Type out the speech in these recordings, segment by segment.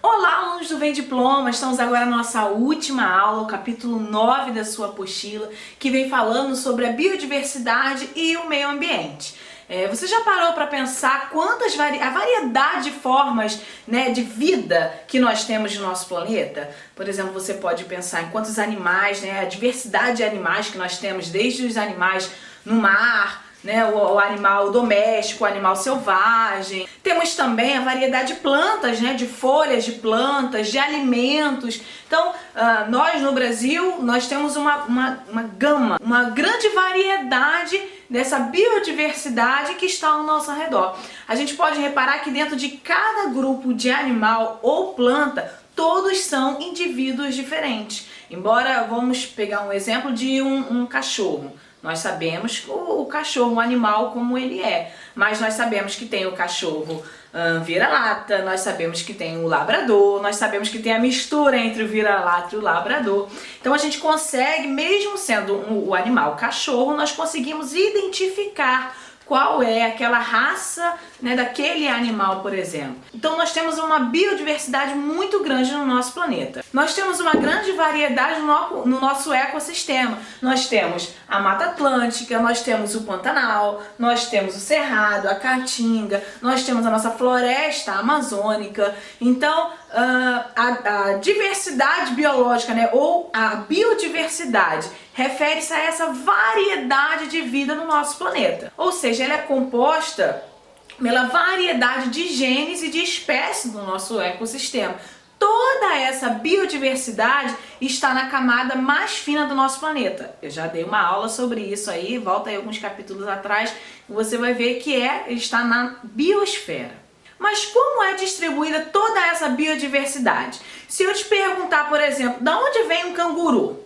Olá, alunos do Vem Diploma! Estamos agora na nossa última aula, o capítulo 9 da sua apostila, que vem falando sobre a biodiversidade e o meio ambiente. Você já parou para pensar a variedade de formas, de vida que nós temos no nosso planeta? Por exemplo, você pode pensar em quantos animais, a diversidade de animais que nós temos, desde os animais no mar, o animal doméstico, o animal selvagem. Temos também a variedade de plantas, de folhas de plantas, de alimentos. Então, nós no Brasil, nós temos uma gama, uma grande variedade dessa biodiversidade que está ao nosso redor. A gente pode reparar que dentro de cada grupo de animal ou planta, todos são indivíduos diferentes. Embora, vamos pegar um exemplo de um cachorro. Nós sabemos o cachorro, um animal como ele é, mas nós sabemos que tem o cachorro vira-lata, nós sabemos que tem o labrador, nós sabemos que tem a mistura entre o vira-lata e o labrador. Então a gente consegue, mesmo sendo o animal cachorro, nós conseguimos identificar qual é aquela raça daquele animal, por exemplo. Então nós temos uma biodiversidade muito grande no nosso planeta. Nós temos uma grande variedade no nosso ecossistema. Nós temos a Mata Atlântica, nós temos o Pantanal, nós temos o Cerrado, a Caatinga, nós temos a nossa floresta amazônica. Então a diversidade biológica, ou a biodiversidade, refere-se a essa variedade de vida no nosso planeta. Ou seja, ela é composta pela variedade de genes e de espécies do nosso ecossistema. Toda essa biodiversidade está na camada mais fina do nosso planeta. Eu já dei uma aula sobre isso aí, volta aí alguns capítulos atrás, e você vai ver que está na biosfera. Mas como é distribuída toda essa biodiversidade? Se eu te perguntar, por exemplo, de onde vem um canguru?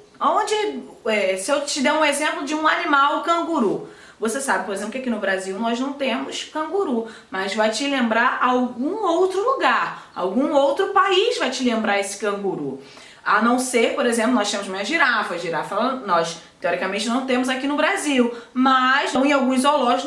Se eu te der um exemplo de um animal, o canguru, você sabe, por exemplo, que aqui no Brasil nós não temos canguru, mas vai te lembrar algum outro lugar, algum outro país vai te lembrar esse canguru. A não ser, por exemplo, nós temos uma girafa. A girafa nós teoricamente não temos aqui no Brasil, mas em alguns zoológicos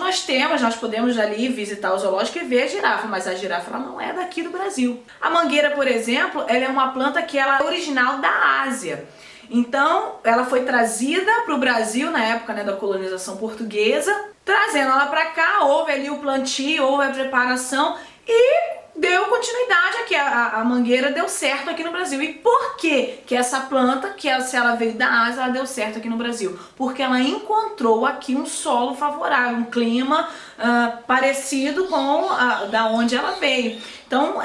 nós podemos ali visitar o zoológico e ver a girafa, mas a girafa ela não é daqui do Brasil. A mangueira, por exemplo, ela é uma planta que ela é original da Ásia. Então, ela foi trazida para o Brasil na época da colonização portuguesa. Trazendo ela para cá, houve ali o plantio, houve a preparação e deu continuidade aqui. A mangueira deu certo aqui no Brasil. E por que essa planta, se ela veio da Ásia, ela deu certo aqui no Brasil? Porque ela encontrou aqui um solo favorável, um clima parecido com da onde ela veio. Então,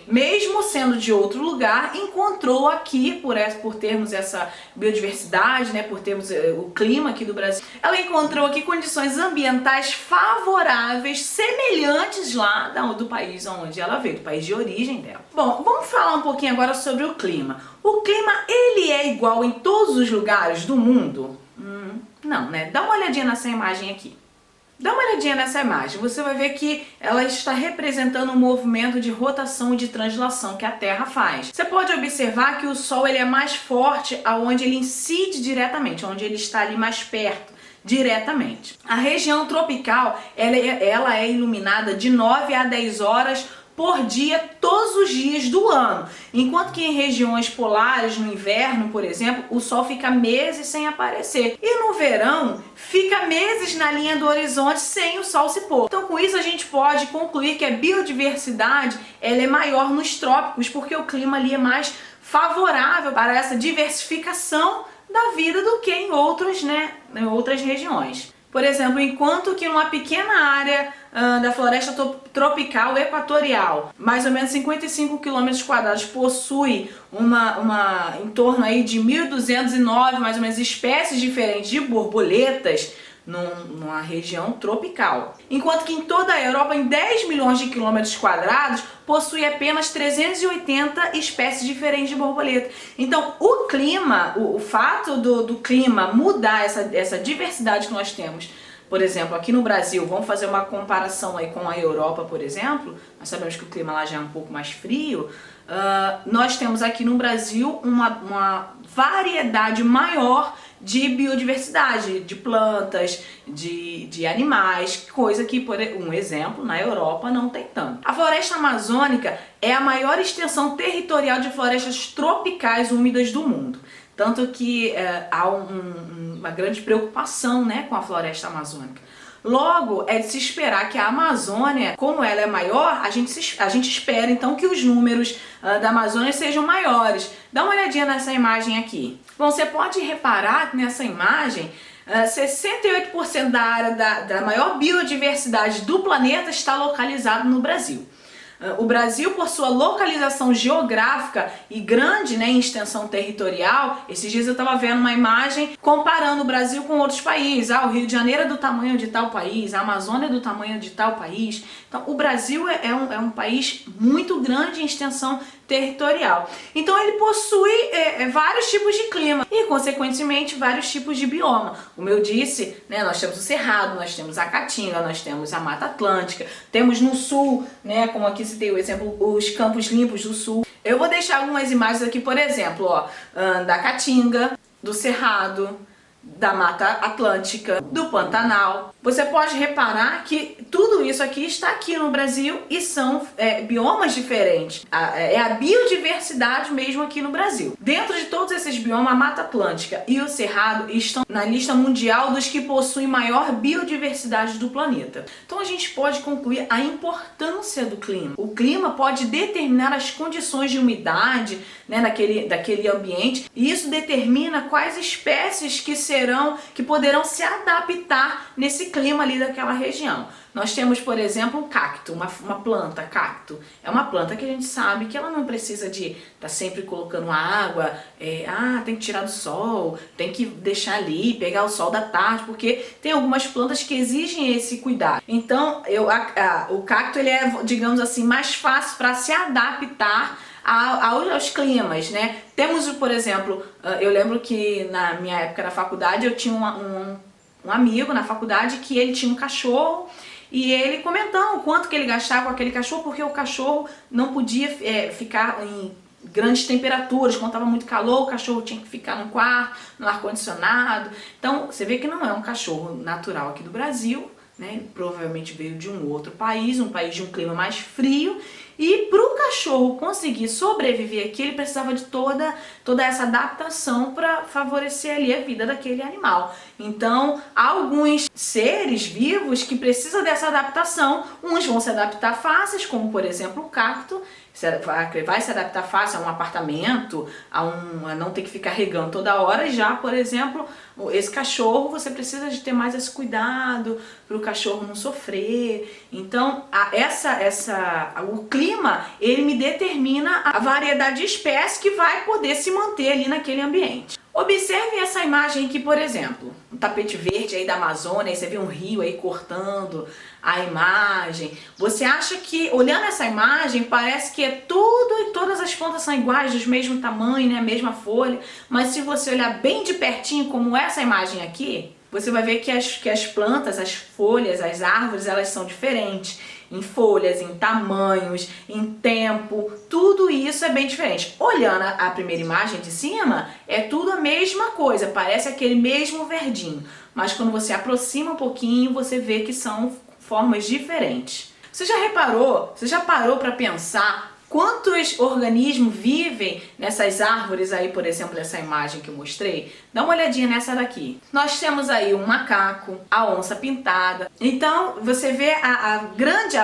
mesmo sendo de outro lugar, encontrou aqui, por termos essa biodiversidade, por termos o clima aqui do Brasil, ela encontrou aqui condições ambientais favoráveis, semelhantes lá do país onde ela veio, do país de origem dela. Bom, vamos falar um pouquinho agora sobre o clima. O clima, ele é igual em todos os lugares do mundo? Não, Dá uma olhadinha nessa imagem aqui. Dá uma olhadinha nessa imagem, você vai ver que ela está representando um movimento de rotação e de translação que a Terra faz. Você pode observar que o Sol ele é mais forte aonde ele incide diretamente, onde ele está ali mais perto, diretamente. A região tropical, ela é iluminada de 9 a 10 horas por dia, todos os dias do ano. Enquanto que em regiões polares, no inverno, por exemplo, o sol fica meses sem aparecer. E no verão, fica meses na linha do horizonte sem o sol se pôr. Então, com isso, a gente pode concluir que a biodiversidade ela é maior nos trópicos, porque o clima ali é mais favorável para essa diversificação da vida do que em outras regiões. Por exemplo, enquanto que uma pequena área da floresta tropical equatorial, mais ou menos 55 km², possui em torno aí de 1.209 mais ou menos espécies diferentes de borboletas numa região tropical. Enquanto que em toda a Europa, em 10 milhões de km², possui apenas 380 espécies diferentes de borboleta. Então, o clima, o fato do clima mudar essa diversidade que nós temos, por exemplo, aqui no Brasil, vamos fazer uma comparação aí com a Europa, por exemplo, nós sabemos que o clima lá já é um pouco mais frio, nós temos aqui no Brasil uma variedade maior de biodiversidade, de plantas, de animais, coisa que, por um exemplo, na Europa não tem tanto. A floresta amazônica é a maior extensão territorial de florestas tropicais úmidas do mundo. Tanto que há uma grande preocupação, né, com a floresta amazônica. Logo, é de se esperar que a Amazônia, como ela é maior, a gente espera então que os números da Amazônia sejam maiores. Dá uma olhadinha nessa imagem aqui. Bom, você pode reparar que nessa imagem 68% da área da maior biodiversidade do planeta está localizado no Brasil. O Brasil, por sua localização geográfica e grande, né, em extensão territorial, esses dias eu estava vendo uma imagem comparando o Brasil com outros países. O Rio de Janeiro é do tamanho de tal país, a Amazônia é do tamanho de tal país. Então, o Brasil é um país muito grande em extensão territorial. Então, ele possui vários tipos de clima e, consequentemente, vários tipos de bioma. Como eu disse, né, nós temos o Cerrado, nós temos a Caatinga, nós temos a Mata Atlântica, temos no sul, né, como aqui citei o exemplo, os Campos Limpos do Sul. Eu vou deixar algumas imagens aqui, por exemplo, da Caatinga, do Cerrado, da Mata Atlântica, do Pantanal. Você pode reparar que tudo isso aqui está aqui no Brasil e são biomas diferentes. É a biodiversidade mesmo aqui no Brasil. Dentro de todos esses biomas, a Mata Atlântica e o Cerrado estão na lista mundial dos que possuem maior biodiversidade do planeta. Então a gente pode concluir a importância do clima. O clima pode determinar as condições de umidade, né, daquele ambiente, e isso determina quais espécies que poderão se adaptar nesse clima ali daquela região. Nós temos, por exemplo, o cacto, uma planta, cacto. É uma planta que a gente sabe que ela não precisa de estar sempre colocando água, tem que tirar do sol, tem que deixar ali, pegar o sol da tarde, porque tem algumas plantas que exigem esse cuidado. Então, o cacto ele é, digamos assim, mais fácil para se adaptar aos climas, né? Temos, por exemplo, eu lembro que na minha época da faculdade eu tinha um amigo na faculdade que ele tinha um cachorro e ele comentando o quanto que ele gastava com aquele cachorro, porque o cachorro não podia ficar em grandes temperaturas, quando estava muito calor, o cachorro tinha que ficar no quarto, no ar-condicionado. Então, você vê que não é um cachorro natural aqui do Brasil, né? Ele provavelmente veio de um outro país, um país de um clima mais frio, e para o cachorro conseguir sobreviver aqui, ele precisava de toda essa adaptação para favorecer ali a vida daquele animal. Então, há alguns seres vivos que precisam dessa adaptação. Uns vão se adaptar fáceis, como por exemplo o cacto, vai se adaptar fácil a um apartamento, a não ter que ficar regando toda hora. Já, por exemplo, esse cachorro, você precisa de ter mais esse cuidado para o cachorro não sofrer. Então, o clima, ele me determina a variedade de espécies que vai poder se manter ali naquele ambiente. Observe essa imagem aqui, por exemplo, um tapete verde aí da Amazônia, aí você vê um rio aí cortando a imagem. Você acha que, olhando essa imagem, parece que todas as plantas são iguais, do mesmo tamanho, né, a mesma folha, mas se você olhar bem de pertinho, como essa imagem aqui, você vai ver que as plantas, as folhas, as árvores, elas são diferentes. Em folhas, em tamanhos, em tempo, tudo isso é bem diferente. Olhando a primeira imagem de cima, é tudo a mesma coisa, parece aquele mesmo verdinho. Mas quando você aproxima um pouquinho, você vê que são formas diferentes. Você já parou para pensar quantos organismos vivem nessas árvores aí, por exemplo, essa imagem que eu mostrei? Dá uma olhadinha nessa daqui. Nós temos aí o macaco, a onça pintada. Então, você vê a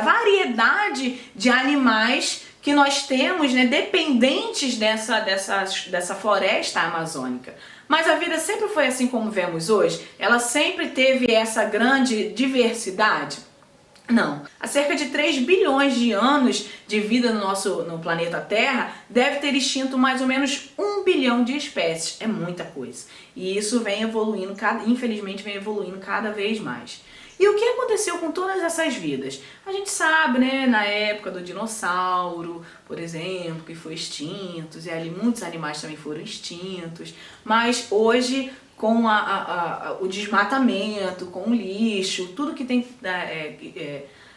variedade de animais que nós temos, né, dependentes dessa floresta amazônica. Mas a vida sempre foi assim como vemos hoje? Ela sempre teve essa grande diversidade? Não. Há cerca de 3 bilhões de anos de vida no planeta Terra, deve ter extinto mais ou menos 1 bilhão de espécies. É muita coisa. E isso vem evoluindo, infelizmente vem evoluindo cada vez mais. E o que aconteceu com todas essas vidas? A gente sabe, né, na época do dinossauro, por exemplo, que foi extinto, e ali muitos animais também foram extintos, mas hoje, com o desmatamento, com o lixo, tudo que tem,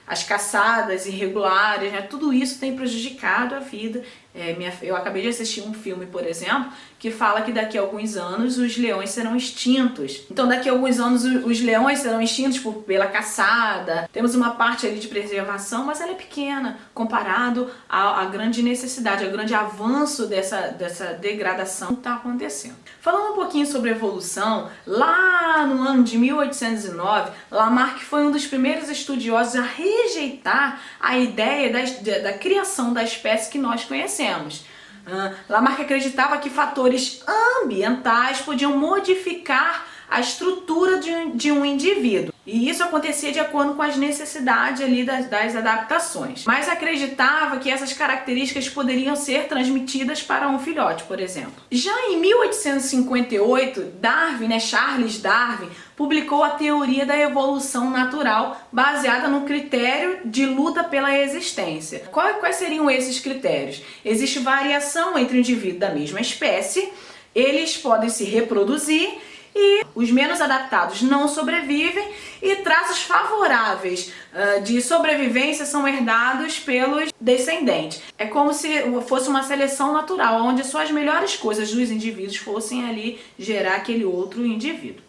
as caçadas irregulares, né, tudo isso tem prejudicado a vida Eu acabei de assistir um filme, por exemplo, que fala que daqui a alguns anos os leões serão extintos. Então daqui a alguns anos os leões serão extintos pela caçada. Temos uma parte ali de preservação, mas ela é pequena comparado à grande necessidade, ao grande avanço dessa degradação que está acontecendo. Falando um pouquinho sobre evolução, lá no ano de 1809, Lamarck foi um dos primeiros estudiosos a rejeitar a ideia da criação da espécie que nós conhecemos. Lamarck acreditava que fatores ambientais podiam modificar a estrutura de um indivíduo. E isso acontecia de acordo com as necessidades ali das adaptações. Mas acreditava que essas características poderiam ser transmitidas para um filhote, por exemplo. Já em 1858, Charles Darwin, publicou a teoria da evolução natural baseada no critério de luta pela existência. Quais seriam esses critérios? Existe variação entre o indivíduo da mesma espécie, eles podem se reproduzir, e os menos adaptados não sobrevivem e traços favoráveis de sobrevivência são herdados pelos descendentes. É como se fosse uma seleção natural, onde só as melhores coisas dos indivíduos fossem ali gerar aquele outro indivíduo.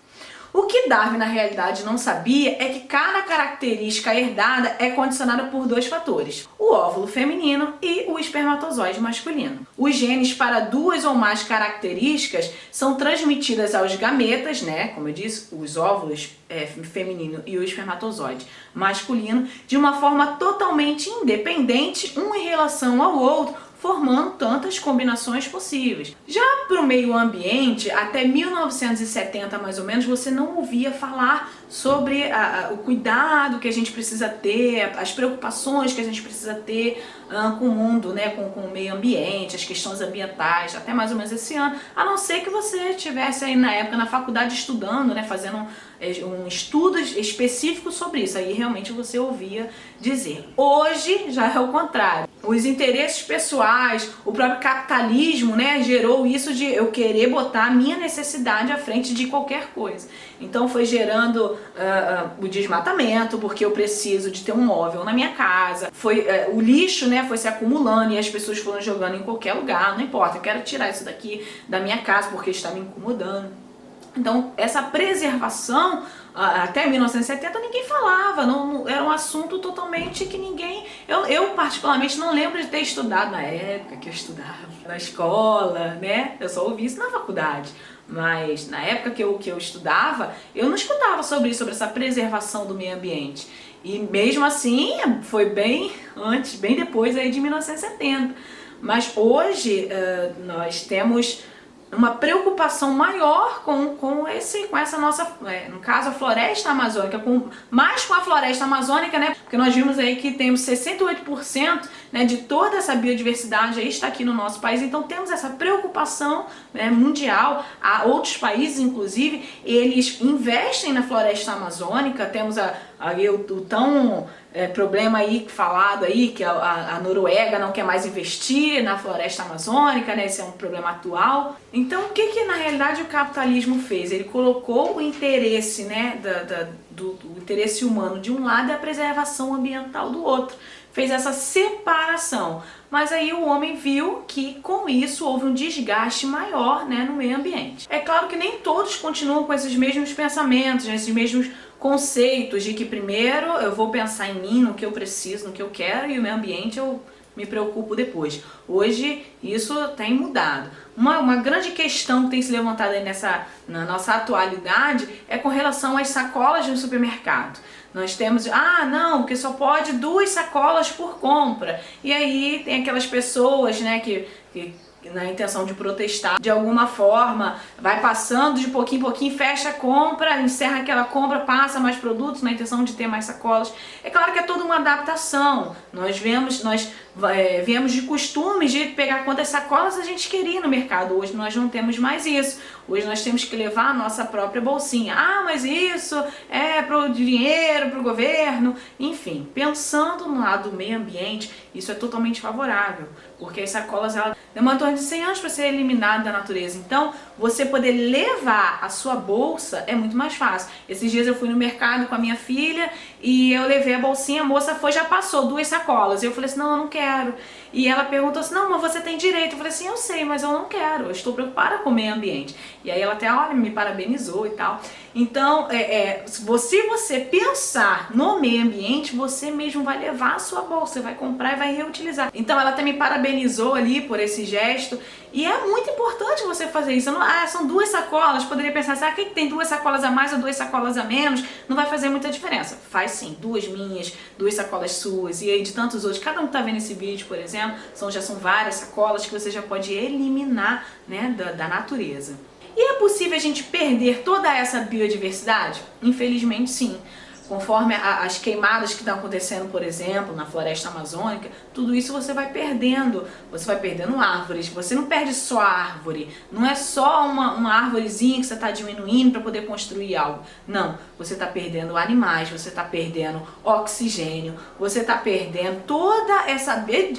O que Darwin na realidade não sabia é que cada característica herdada é condicionada por dois fatores: o óvulo feminino e o espermatozoide masculino. Os genes para duas ou mais características são transmitidas aos gametas, né, como eu disse, os óvulos feminino e o espermatozoide masculino, de uma forma totalmente independente um em relação ao outro, formando tantas combinações possíveis. Já para o meio ambiente, até 1970 mais ou menos, você não ouvia falar sobre o cuidado que a gente precisa ter, as preocupações que a gente precisa ter com o mundo, né, com o meio ambiente, as questões ambientais, até mais ou menos esse ano, a não ser que você estivesse aí na época na faculdade estudando, né, fazendo um estudo específico sobre isso, aí realmente você ouvia dizer. Hoje já é o contrário. Os interesses pessoais, o próprio capitalismo, né, gerou isso de eu querer botar a minha necessidade à frente de qualquer coisa. Então foi gerando o desmatamento, porque eu preciso de ter um móvel na minha casa. Foi o lixo, né, foi se acumulando e as pessoas foram jogando em qualquer lugar. Não importa, eu quero tirar isso daqui da minha casa porque está me incomodando. Então, essa preservação, até 1970 ninguém falava, não, era um assunto totalmente que ninguém... Eu particularmente não lembro de ter estudado na época que eu estudava, na escola, né? Eu só ouvi isso na faculdade. Mas na época que eu estudava, eu não escutava sobre isso, sobre essa preservação do meio ambiente. E mesmo assim, foi bem antes, bem depois aí de 1970. Mas hoje nós temos uma preocupação maior com essa nossa, no caso a floresta amazônica, mais com a floresta amazônica, né? Porque nós vimos aí que temos 68%, né, de toda essa biodiversidade aí está aqui no nosso país, então temos essa preocupação, né, mundial. Há outros países, inclusive, eles investem na floresta amazônica. Temos o tão problema aí falado aí que a Noruega não quer mais investir na floresta amazônica, né? Esse é um problema atual. Então o que na realidade o capitalismo fez? Ele colocou o interesse, né, do interesse humano de um lado e a preservação ambiental do outro. Fez essa separação. Mas aí o homem viu que com isso houve um desgaste maior, né, no meio ambiente. É claro que nem todos continuam com esses mesmos pensamentos, né, esses mesmos conceitos de que primeiro eu vou pensar em mim, no que eu preciso, no que eu quero, e o meio ambiente eu me preocupo depois. Hoje isso tem mudado. Uma grande questão que tem se levantado aí na nossa atualidade é com relação às sacolas no supermercado. Nós temos, não, porque só pode 2 sacolas por compra. E aí tem aquelas pessoas, né, que na intenção de protestar, de alguma forma, vai passando de pouquinho em pouquinho, fecha a compra, encerra aquela compra, passa mais produtos na intenção de ter mais sacolas. É claro que é toda uma adaptação. Nós viemos de costumes de pegar quantas sacolas a gente queria no mercado. Hoje nós não temos mais isso. Hoje nós temos que levar a nossa própria bolsinha. Mas isso é pro dinheiro, pro governo. Enfim, pensando no lado do meio ambiente, isso é totalmente favorável, porque as sacolas demora em torno de 100 anos para ser eliminado da natureza. Então, você poder levar a sua bolsa é muito mais fácil. Esses dias eu fui no mercado com a minha filha e eu levei a bolsinha, a moça foi, já passou 2 sacolas. Eu falei assim, não, eu não quero. E ela perguntou assim, não, mas você tem direito. Eu falei assim, eu sei, mas eu não quero, eu estou preocupada com o meio ambiente. E aí ela até, olha, me parabenizou e tal. Então, se você pensar no meio ambiente, você mesmo vai levar a sua bolsa, vai comprar e vai reutilizar. Então ela até me parabenizou ali por esse gesto. E é muito importante você fazer isso. Não, são 2 sacolas, poderia pensar assim, quem tem 2 sacolas a mais ou 2 sacolas a menos, não vai fazer muita diferença. Faz sim, 2 minhas, 2 sacolas suas e aí de tantos outros. Cada um que tá vendo esse vídeo, por exemplo, já são várias sacolas que você já pode eliminar, né, da natureza. E é possível a gente perder toda essa biodiversidade? Infelizmente sim. Conforme as queimadas que estão acontecendo, por exemplo, na floresta amazônica, tudo isso você vai perdendo árvores. Você não perde só a árvore, não é só uma árvorezinha que você está diminuindo para poder construir algo. Não, você está perdendo animais, você está perdendo oxigênio, você está perdendo toda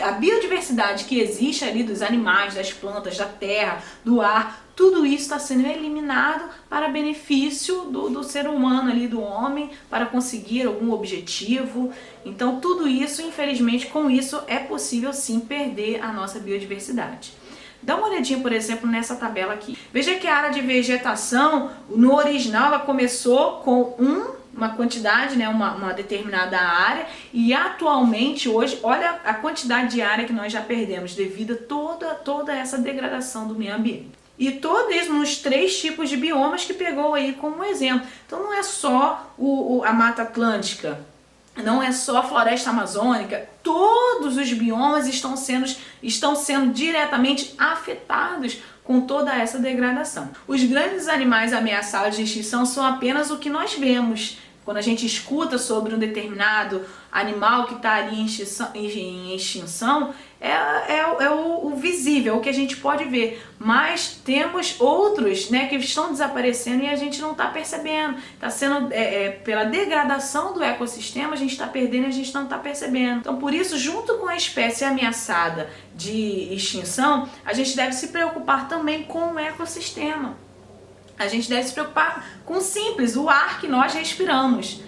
a biodiversidade que existe ali dos animais, das plantas, da terra, do ar. Tudo isso está sendo eliminado para benefício do ser humano ali, do homem, para conseguir algum objetivo. Então tudo isso, infelizmente, com isso é possível sim perder a nossa biodiversidade. Dá uma olhadinha, por exemplo, nessa tabela aqui. Veja que a área de vegetação, no original, ela começou com uma quantidade, né, uma determinada área, e atualmente hoje, olha a quantidade de área que nós já perdemos devido a toda essa degradação do meio ambiente. E todos isso nos 3 tipos de biomas que pegou aí como exemplo. Então não é só a Mata Atlântica, não é só a floresta amazônica, todos os biomas estão sendo diretamente afetados com toda essa degradação. Os grandes animais ameaçados de extinção são apenas o que nós vemos. Quando a gente escuta sobre um determinado animal que está ali em extinção, é o visível, o que a gente pode ver. Mas temos outros, né, que estão desaparecendo e a gente não está percebendo. Está sendo, pela degradação do ecossistema, a gente está perdendo e a gente não está percebendo. Então, por isso, junto com a espécie ameaçada de extinção, a gente deve se preocupar também com o ecossistema. A gente deve se preocupar com o simples, o ar que nós respiramos.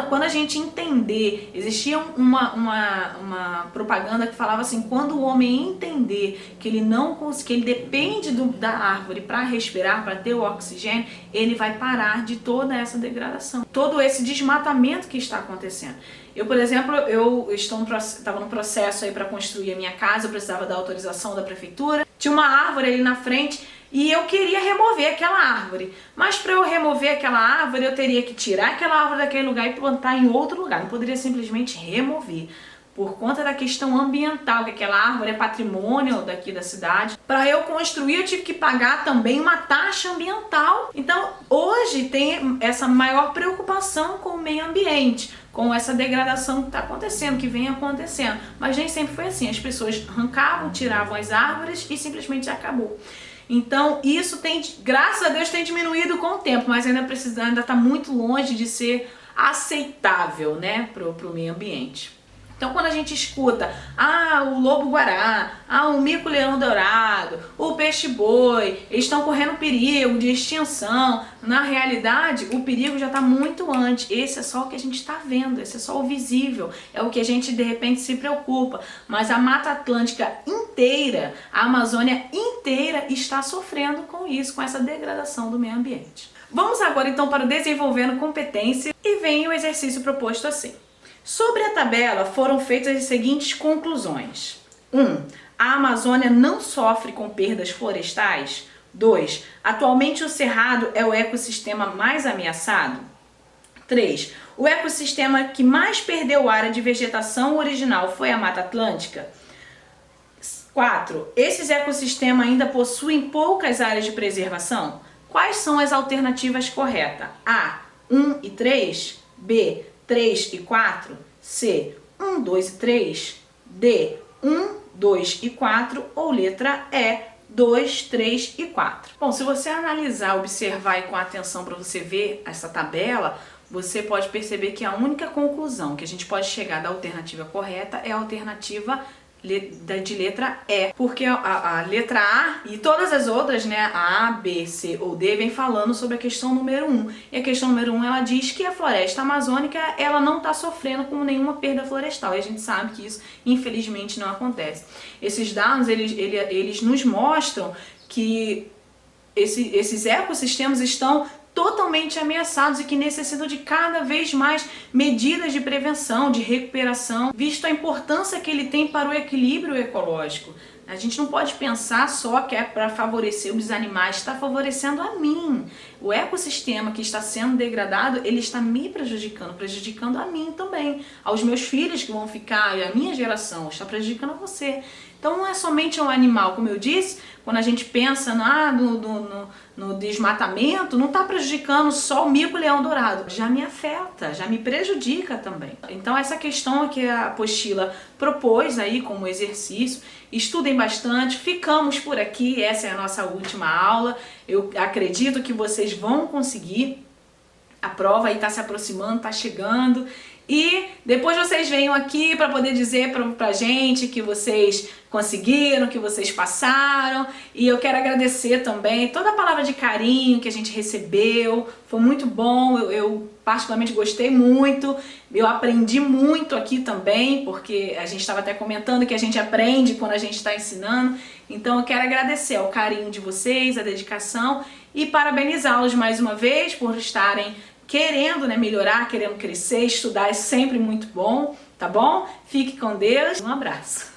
Quando a gente entender, existia uma propaganda que falava assim, quando o homem entender que ele depende da árvore para respirar, para ter o oxigênio, ele vai parar de toda essa degradação, todo esse desmatamento que está acontecendo. Eu, por exemplo, estava no processo aí para construir a minha casa, eu precisava da autorização da prefeitura, tinha uma árvore ali na frente, e eu queria remover aquela árvore. Mas para eu remover aquela árvore, eu teria que tirar aquela árvore daquele lugar e plantar em outro lugar. Não poderia simplesmente remover. Por conta da questão ambiental, que aquela árvore é patrimônio daqui da cidade. Para eu construir, eu tive que pagar também uma taxa ambiental. Então, hoje tem essa maior preocupação com o meio ambiente, com essa degradação que está acontecendo, que vem acontecendo. Mas nem sempre foi assim. As pessoas arrancavam, tiravam as árvores e simplesmente acabou. Então isso graças a Deus tem diminuído com o tempo, mas ainda está muito longe de ser aceitável, né, pro meio ambiente. Então quando a gente escuta, o lobo-guará, o mico-leão dourado, o peixe-boi, eles estão correndo perigo de extinção, na realidade o perigo já está muito antes. Esse é só o que a gente está vendo, esse é só o visível, é o que a gente de repente se preocupa. Mas a Mata Atlântica inteira, a Amazônia inteira está sofrendo com isso, com essa degradação do meio ambiente. Vamos agora então para o desenvolvendo competência e vem o exercício proposto assim. Sobre a tabela foram feitas as seguintes conclusões. 1. A Amazônia não sofre com perdas florestais. 2. Atualmente o cerrado é o ecossistema mais ameaçado. 3. O ecossistema que mais perdeu área de vegetação original foi a Mata Atlântica. 4. Esses ecossistemas ainda possuem poucas áreas de preservação? Quais são as alternativas corretas? A. 1 e 3. B. 3 e 4, C, 1, 2 e 3, D, 1, 2 e 4 ou letra E, 2, 3 e 4. Bom, se você analisar, observar e com atenção para você ver essa tabela, você pode perceber que a única conclusão que a gente pode chegar da alternativa correta é a alternativa de letra E, porque a letra A e todas as outras, né, A, B, C ou D, vem falando sobre a questão número 1. E a questão número 1, ela diz que a floresta amazônica, ela não está sofrendo com nenhuma perda florestal, e a gente sabe que isso, infelizmente, não acontece. Esses dados, eles nos mostram que esses ecossistemas estão totalmente ameaçados e que necessitam de cada vez mais medidas de prevenção, de recuperação, visto a importância que ele tem para o equilíbrio ecológico. A gente não pode pensar só que é para favorecer os animais, está favorecendo a mim. O ecossistema que está sendo degradado, ele está me prejudicando a mim também, aos meus filhos que vão ficar, e a minha geração, está prejudicando a você. Então não é somente um animal, como eu disse, quando a gente pensa no desmatamento, não está prejudicando só o mico-leão dourado, já me afeta, já me prejudica também. Então essa questão que a apostila propôs aí como exercício, estudem bastante, ficamos por aqui, essa é a nossa última aula, eu acredito que vocês vão conseguir, a prova aí está se aproximando, está chegando. E depois vocês venham aqui para poder dizer pra gente que vocês conseguiram, que vocês passaram. E eu quero agradecer também toda a palavra de carinho que a gente recebeu. Foi muito bom, eu particularmente gostei muito. Eu aprendi muito aqui também, porque a gente estava até comentando que a gente aprende quando a gente está ensinando. Então eu quero agradecer ao carinho de vocês, a dedicação e parabenizá-los mais uma vez por estarem querendo, né, melhorar, querendo crescer, estudar é sempre muito bom, tá bom? Fique com Deus, um abraço.